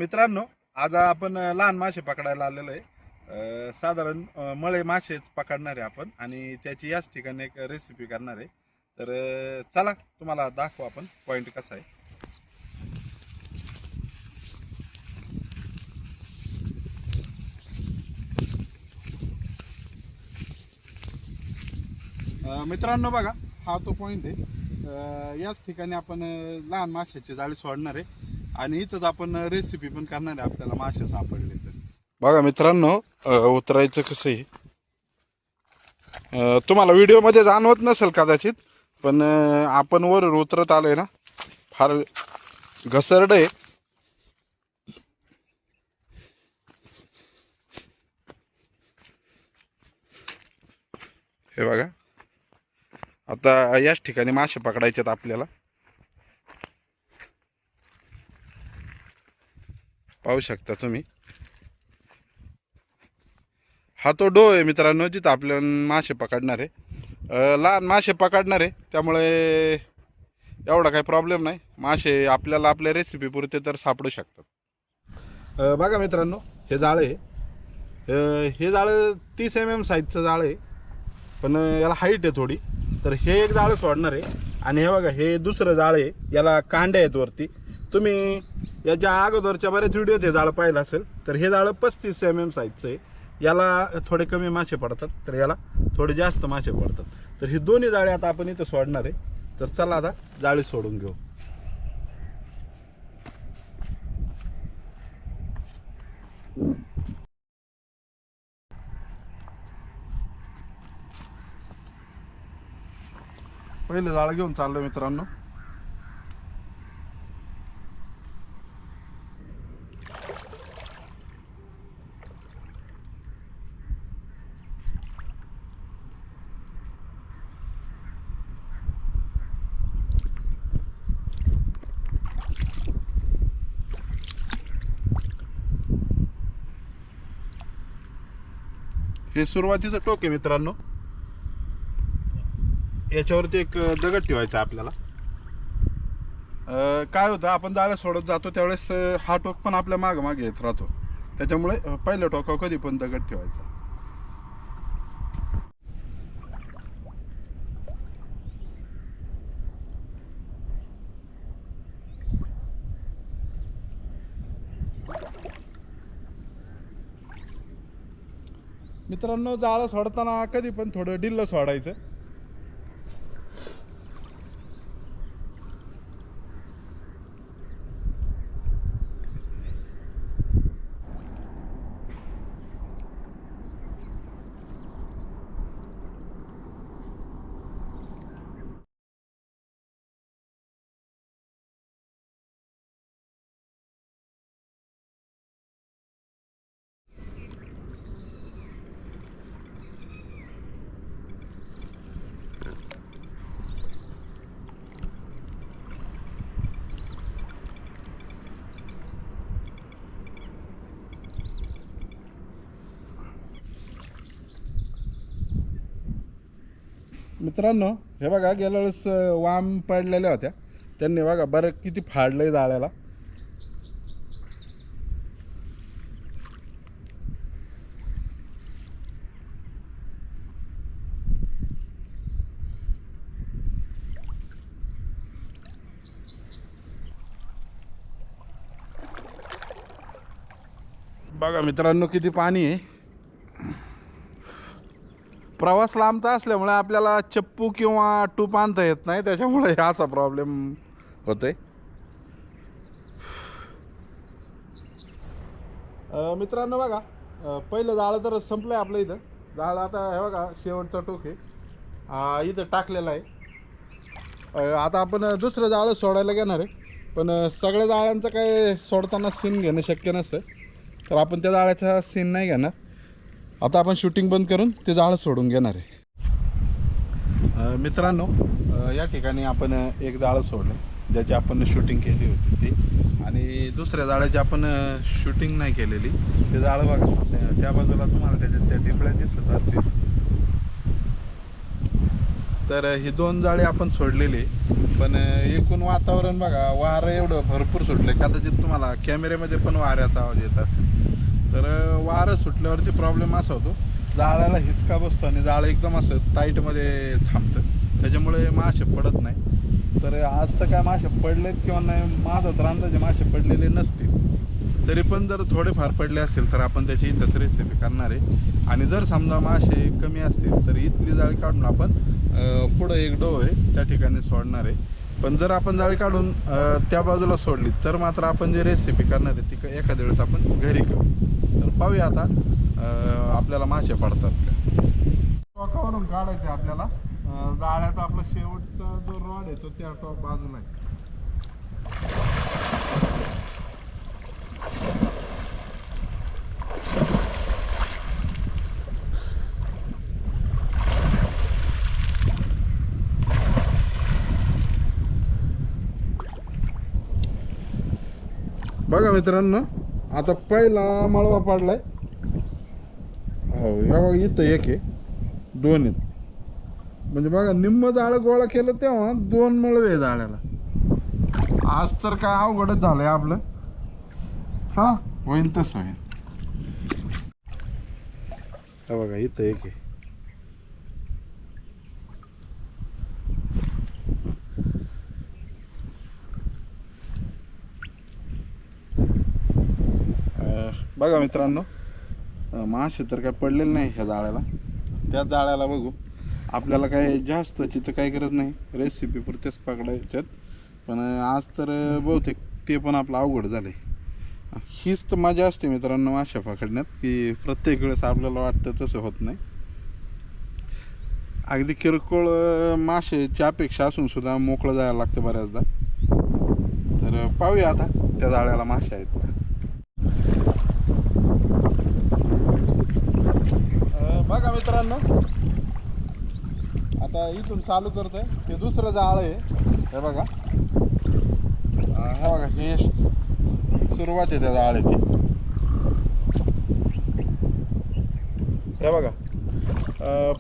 मित्रांनो, आज आपण लहान मासे पकडायला आलेलो आहे. साधारण मळे मासेच पकडणार आहे आपण आणि त्याची याच ठिकाणी एक रेसिपी करणार आहे. तर चला तुम्हाला दाखवू आपण पॉइंट कसा आहे. मित्रांनो बघा, हा तो पॉइंट आहे. याच ठिकाणी आपण लहान माशाची जाळी सोडणार आहे आणि इथंच आपण रेसिपी पण करणार आहे. आपल्याला मासे सापडले तर बघा मित्रांनो, उतरायचं कसं आहे तुम्हाला व्हिडिओमध्ये जाणवत नसेल कदाचित, पण आपण वरून उतरत आलोय ना, फार घसरड आहे. हे बघा, आता याच ठिकाणी मासे पकडायचे आपल्याला. पाहू शकता तुम्ही, हा तो डो आहे मित्रांनो, जिथं आपल्याला मासे पकडणार आहे. लहान मासे पकडणार आहे, त्यामुळे एवढा काही प्रॉब्लेम नाही. मासे आपल्याला आपल्या रेसिपी पुरते तर सापडू शकतात. बघा मित्रांनो, हे जाळं आहे. हे जाळं 30 mm साईजचं जाळं आहे, पण याला हाईट आहे थोडी. तर हे एक जाळं सोडणार आहे आणि हे बघा, हे दुसरं जाळं आहे. याला कांड्या आहेत वरती. तुम्ही याच्या अगोदरच्या बऱ्याच व्हिडिओत हे जाळं पाहिलं असेल. तर हे जाळं 35 mm साईजचं आहे. याला थोडे कमी मासे पडतात, तर याला थोडे जास्त मासे पडतात. तर ही दोन्ही जाळे आता आपण इथं सोडणार आहे. तर चला आता जाळी सोडून घेऊ. पहिलं जाळं घेऊन चाललो मित्रांनो. हे सुरुवातीचं टोक आहे मित्रांनो. याच्यावरती एक दगड ठेवायचा आपल्याला. काय होतं, आपण जाळं सोडत जातो त्यावेळेस हा टोक पण आपल्या मागं मागे येत राहतो. त्याच्यामुळे पहिल्या टोकावर कधी पण दगड ठेवायचा. मित्रांनो, जाळं सोडताना कधी पण थोडं ढिल्लं सोडायचं. मित्रांनो, हे बघा, गेल्या वेळेस वाम पडलेल्या होत्या. त्यांनी बघा बरं किती फाडलंय जाळ्याला. बघा मित्रांनो, किती पाणी आहे. प्रवास लांबचा असल्यामुळे आपल्याला चप्पू किंवा टूप आणता येत नाही, त्याच्यामुळे असा प्रॉब्लेम होतोय. मित्रांनो बघा, पहिलं जाळं तर संपलंय आपलं इथं. जाळं आता हे बघा, शेवटचा टोक आहे इथं टाकलेला आहे. आता आपण दुसरं जाळं सोडायला घेणार आहे, पण सगळ्या जाळ्यांचं काय सोडताना सीन घेणं शक्य नसतं, तर आपण त्या जाळ्याचा सीन नाही घेणार. आता आपण शूटिंग बंद करून ते जाळं सोडून घेणार आहे. मित्रांनो, या ठिकाणी आपण एक जाळं सोडलं ज्याची आपण शूटिंग केली होती ती, आणि दुसऱ्या जाळ्याची आपण शूटिंग नाही केलेली. ते जाळं बघा, त्या बाजूला तुम्हाला त्याच्यात त्या टिपळ्या दिसत असतील. तर ही दोन जाळे आपण सोडलेली. पण एकूण वातावरण बघा, वारं एवढं भरपूर सुटलं, कदाचित तुम्हाला कॅमेऱ्यामध्ये पण वाऱ्याचा आवाज येत असेल. तर वारं सुटल्यावरती प्रॉब्लेम असा होतो, जाळ्याला हिसका बसतो आणि जाळं एकदम असं टाईटमध्ये थांबतं, त्याच्यामुळे मासे पडत नाही. तर आज तर काय मासे पडलेत किंवा नाही माझा तर अंदाजे मासे पडलेले नसतील. तरी पण जर थोडेफार पडले असतील तर आपण त्याची इथंच रेसिपी करणार आहे. आणि जर समजा मासे कमी असतील तर इथली जाळी काढून आपण पुढं एक डो आहे त्या ठिकाणी सोडणार आहे. पण जर आपण जाळी काढून त्या बाजूला सोडली तर मात्र आपण जी रेसिपी करणार आहे ती एखाद्या वेळेस आपण घरी करू. तर पाहूया आता आपल्याला मासे पडतात का. टोकावरून काढायचे आपल्याला. जाळ्याचा आपला शेवटचा जो रॉड आहे तो त्या टॉप बाजूला आहे. बघा मित्रांनो, आता पहिला मळवा पाडलाय. हो, बघा इथं एक आहे, दोन आहेत. म्हणजे बघा निम्म जाळं गोळा केलं तेव्हा 2 मळवे जाळ्याला. आज तर काय अवघडच झालंय आपलं. हा होईल तसं होईल. हा बघा इथं एक आहे. बघा मित्रांनो, मासे तर काय पडलेले नाही ह्या जाळ्याला. त्या जाळ्याला बघू. आपल्याला काय जास्त चित्र काही गरज नाही, रेसिपी पुरतेच पकडायच्यात. पण आज तर बहुतेक ते पण आपलं अवघड झालंय. हीच तर मजा असते मित्रांनो मासे पकडण्यात, की प्रत्येक वेळेस आपल्याला वाटतं तसं होत नाही. अगदी किरकोळ मासेची अपेक्षा असून सुद्धा मोकळं जायला लागतं बऱ्याचदा. तर पाहूया आता त्या जाळ्याला मासे आहेत का. बघा मित्रांनो, आता इथून चालू करतोय. हे दुसरं जाळं आहे, हे बघा. हे बघा, हे सुरुवात आहे त्या जाळ्याची. हे बघा,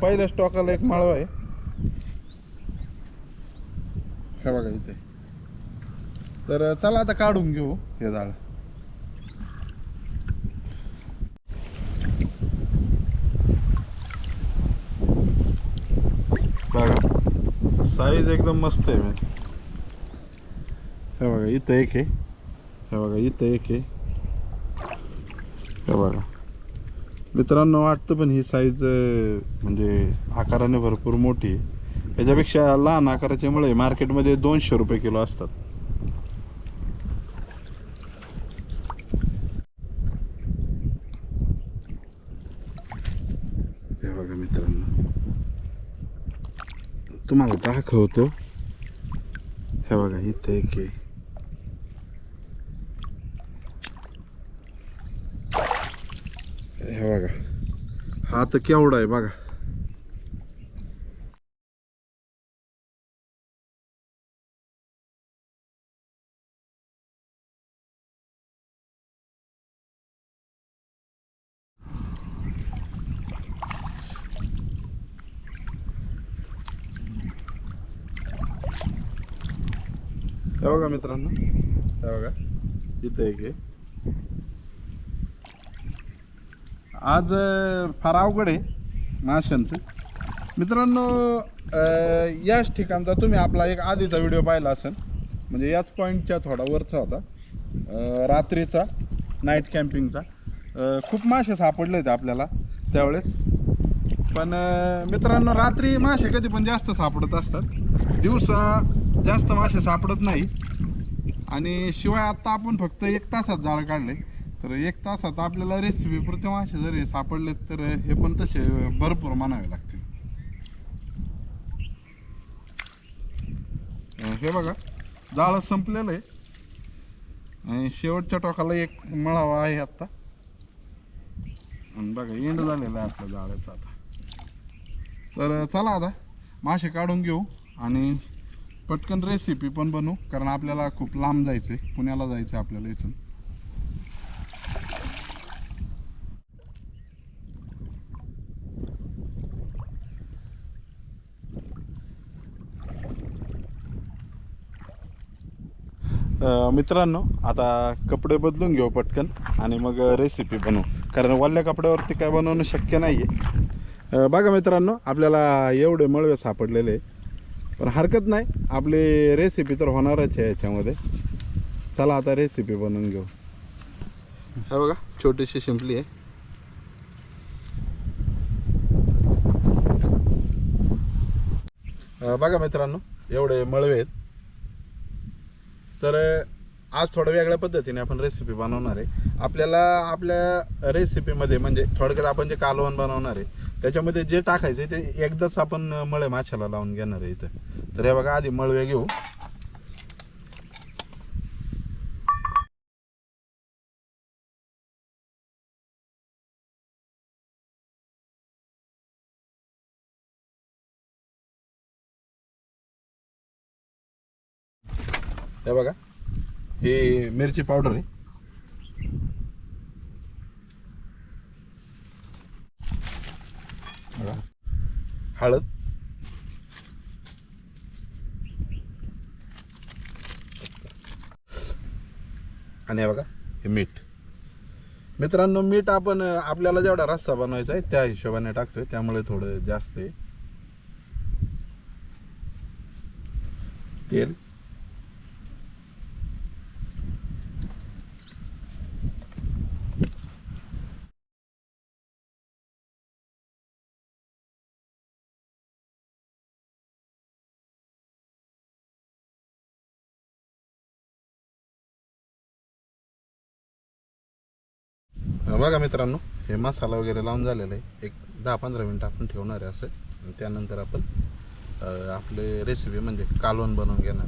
पहिल्या स्टॉकाला एक माळवा आहे. हे बघा इथे. तर चला आता काढून घेऊ हे जाळं. बघा साईज एकदम मस्त आहे. हे बघा इथं एक आहे, हे बघा इथं एक आहे. हे बघा मित्रांनो, वाटतं पण ही साईज म्हणजे आकाराने भरपूर मोठी आहे. त्याच्यापेक्षा लहान आकाराचे मुळे मार्केटमध्ये 200 रुपये किलो असतात. हे बघा मित्रांनो, तुम्हाला दाखवतो. हे बघा इथं एक आहे. हे बघा, हा तर केवढा आहे बघा. हे बघा मित्रांनो, हे बघा इथं एक आहे. आज फार अवघड आहे माशांचं मित्रांनो. याच ठिकाणचा तुम्ही आपला एक आधीचा व्हिडिओ पाहिला असेल, म्हणजे याच पॉईंटच्या थोडा वरचा होता, रात्रीचा नाईट कॅम्पिंगचा. खूप मासे सापडले होते आपल्याला त्यावेळेस. पण मित्रांनो, रात्री मासे कधी पण जास्त सापडत असतात, दिवसा जास्त मासे सापडत नाही. आणि शिवाय आत्ता आपण फक्त 1 तासात जाळं काढले, तर 1 तासात आपल्याला रेसिपी पुरते मासे जरी सापडले तर हे पण तसे भरपूर म्हणावे लागतील. हे बघा जाळं संपलेलं आहे आणि शेवटच्या टोकाला एक मळावा आहे आत्ता. आणि बघा एंड झालेला आहे आपल्या जाळ्याचा आता. तर चला आता मासे काढून घेऊ आणि पटकन रेसिपी पण बनवू, कारण आपल्याला खूप लांब जायचं आहे, पुण्याला जायचं आहे आपल्याला इथून. मित्रांनो, आता कपडे बदलून घेऊ पटकन आणि मग रेसिपी बनवू, कारण वल्ल्या कपड्यावरती काय बनवणं शक्य नाही आहे. बघा मित्रांनो, आपल्याला एवढे मळवे सापडलेले, पण हरकत नाही, आपली रेसिपी तर होणारच आहे याच्यामध्ये. चला आता रेसिपी बनवून घेऊ. हे बघा, छोटीशी शिंपली आहे. बघा मित्रांनो, एवढे मळवे आहेत. तर आज थोड्या वेगळ्या पद्धतीने आपण रेसिपी बनवणार आहे. आपल्याला आपल्या रेसिपीमध्ये म्हणजे थोडक्यात आपण जे कालवण बनवणार आहे त्याच्यामध्ये जे टाकायचं आहे ते एकदाच आपण मळे माशाला लावून घेणार आहे इथं. तर हे बघा, आधी मळवे घेऊ. हे बघा, ही मिरची पावडर आहे. बघा, हळद, आणि हे बघा हे मीठ. मित्रांनो, मीठ आपण आपल्याला जेवढा रस्सा बनवायचा आहे त्या हिशोबाने टाकतोय, त्यामुळे थोडं जास्त आहे. तेल, बघा मित्रांनो, हे मसाला वगैरे लावून झालेला आहे. एक 10-15 मिनिटं आपण ठेवणार आहे असं, आणि त्यानंतर आपण आपले रेसिपी म्हणजे कालवण बनवून घेणार.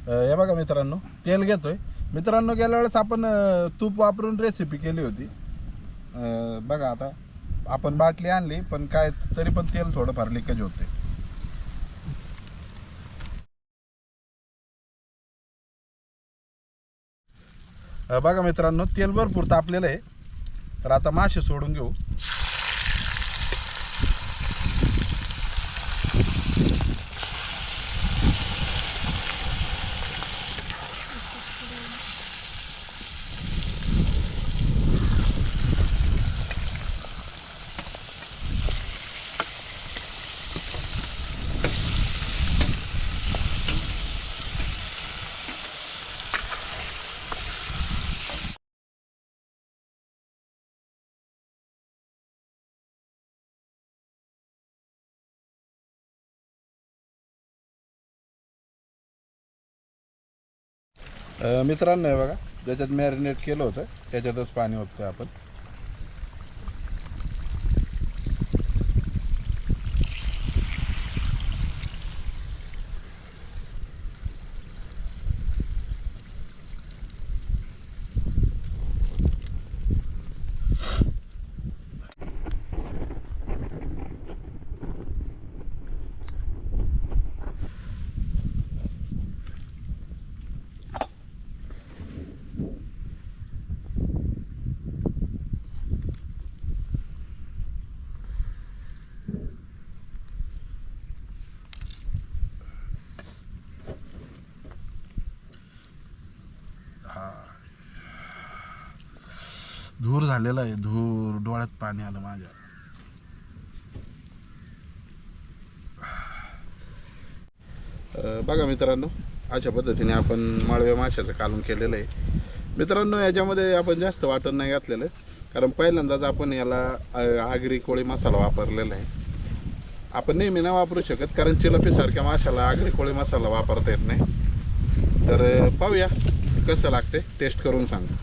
हे बघा मित्रांनो, तेल घेतोय. मित्रांनो, गेल्या वेळेस आपण तूप वापरून रेसिपी केली होती. बघा, आता आपण बाटली आणली, पण काय तरी पण तेल थोडंफार लिकेज होते. बघा मित्रांनो, तेल भरपूर तापलेलं आहे. तर आता मासे सोडून घेऊ. मित्रांनो, हे बघा, ज्याच्यात मॅरिनेट केलं होतं त्याच्यातच पाणी ओततोय आपण. धूर झालेला आहे, धूर, डोळ्यात पाणी आलं माझ्या. बघा मित्रांनो, अशा पद्धतीने आपण माळव्या माशाचं कालवण केलेलं आहे. मित्रांनो, याच्यामध्ये आपण जास्त वाटण नाही घातलेलं, कारण पहिल्यांदाच आपण याला आगरी कोळी मसाला वापरलेला आहे. आपण नेहमी नाही वापरू शकत, कारण चिलपीसारख्या माशाला आगरी कोळी मसाला वापरता येत नाही. तर पाहूया कसं लागते, टेस्ट करून सांगा.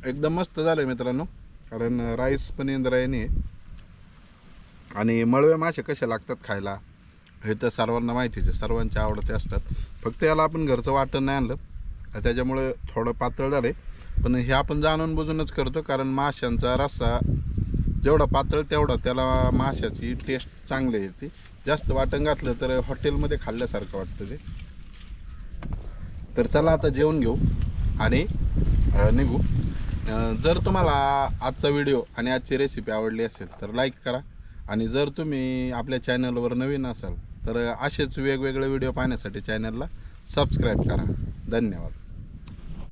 एकदम मस्त झालं मित्रांनो, कारण राईस पण इंद्रायणी आहे. आणि मळवे मासे कसे लागतात खायला हे तर सर्वांना माहितीच आहे, सर्वांच्या आवडते असतात. फक्त याला आपण घरचं वाटण नाही आणलं त्याच्यामुळे थोडं पातळ झालं आहे. पण हे आपण जाणून बुजूनच करतो, कारण माशांचा रस्सा जेवढा पातळ तेवढा त्याला माशाची टेस्ट चांगली येते. जास्त वाटण घातलं तर हॉटेलमध्ये खाल्ल्यासारखं वाटतं ते. तर चला आता जेवण घेऊ आणि निघू. जर तुम्हाला आजचा व्हिडिओ आणि आजची रेसिपी आवडली असेल तर लाईक करा, आणि जर तुम्ही आपल्या चॅनलवर नवीन असाल तर असेच वेगवेगळे व्हिडिओ पाहण्यासाठी चॅनलला सबस्क्राईब करा. धन्यवाद.